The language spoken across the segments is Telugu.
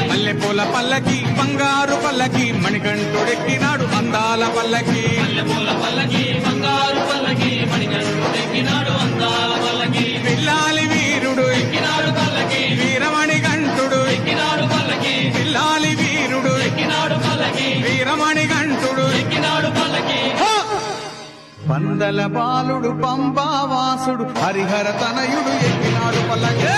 మల్లెపూల పల్లకి బంగారు పల్లకి మణికంఠుడెక్కినాడు అందాల పల్లకి మల్లెపూల పల్లకి బంగారు పల్లకి మణికంఠుడెక్కినాడు అందాల పల్లకి పిల్లాలి వీరుడు ఎక్కినాడు పల్లకి వీరమణి గంటుడు ఎక్కినాడు పల్లకి పిల్లాలి వీరుడు ఎక్కినాడు పల్లకి వీరమణి గంటుడు ఎక్కినాడు పల్లకి పందల బాలుడు పంబావాసుడు హరిహర తనయుడు ఎక్కినాడు పల్లకి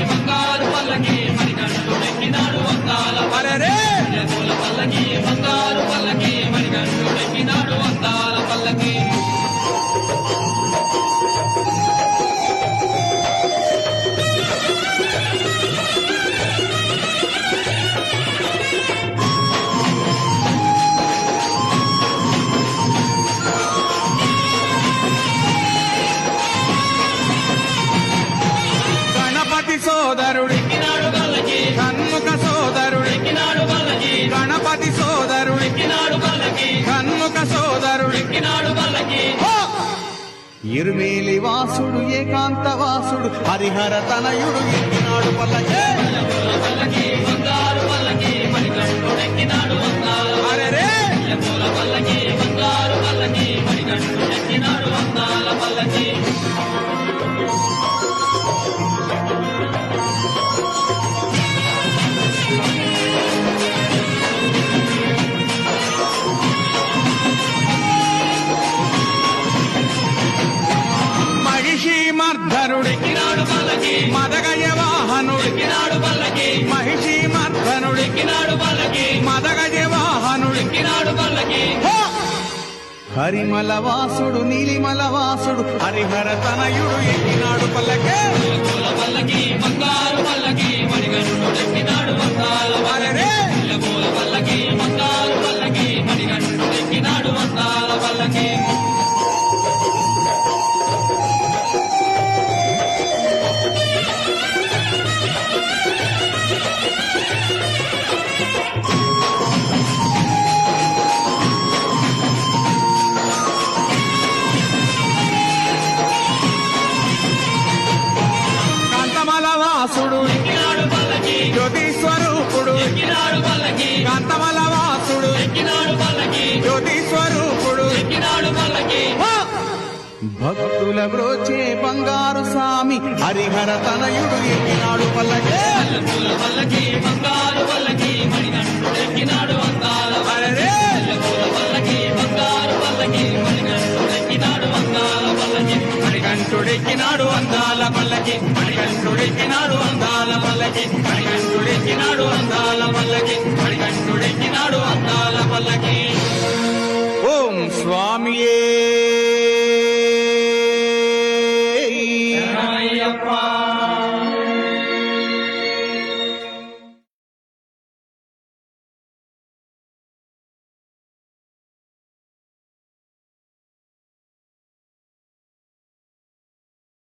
బంగారు పల్లకి మణికంఠుడు ఎక్కినాడు అందాల పల్లకి బంగారు పల్లకి మణికంఠుడు ఎక్కినాడు అందాల పల్లకి సోదరుడు ఎక్కినాడు పల్లకి షణ్ముఖ సోదరుడు ఎక్కినాడు పల్లకి గణపతి సోదరుడు ఎక్కినాడు పల్లకి షణ్ముఖ సోదరుడు ఎక్కినాడు పల్లకి ఇరుమేలి వాసుడు ఏకాంత వాసుడు హరిహర తనయుడు ఎక్కినాడు పల్లకి బంగారు పల్లకి మణికంఠుడు ఎక్కినాడు అరెరే పల్లకి బంగారు పల్లకి మణికంఠుడు ఎక్కినాడు అందాల పల్లకి మర్ధనుడు ఎక్కినాడు పల్లకి మదగజ వాహనుడు ఎక్కినాడు పల్లకి మహిషి మర్ధనుడు ఎక్కినాడు పల్లకి మదగజ వాహనుడు ఎక్కినాడు పల్లకి హరిమల వాసుడు నీలిమల వాసుడు హరిహర తనయుడు ఎక్కినాడు పల్లకి పల్లకి బంగారు పల్లకి మణికంఠుడు ఎక్కినాడు అందాల పల్లకి బంగారు పల్లకి మణికంఠుడు ఎక్కినాడు అందాల పల్లకి వాసుడు ఎక్కినాడు పల్లకి జ్యోతి స్వరూపుడు ఎక్కినాడు పల్లకి కాంతమల వాసుడు ఎక్కినాడు పల్లకి జ్యోతి స్వరూపుడు ఎక్కినాడు పల్లకి భక్తుల బ్రోచే బంగారు స్వామి హరిహర తనయుడు ఎక్కినాడు పల్లకి పల్లకి బంగారు పల్లకి మణికంఠుడు ఎక్కినాడు అందాల పల్లకి బంగారు పల్లకి మణికంఠుడు ఎక్కినాడు అందాల పల్లకి మణికంఠుడు ఎక్కినాడు అందాల పల్లకి మణికంఠుడు ఎక్కినాడు అందాల పల్లకి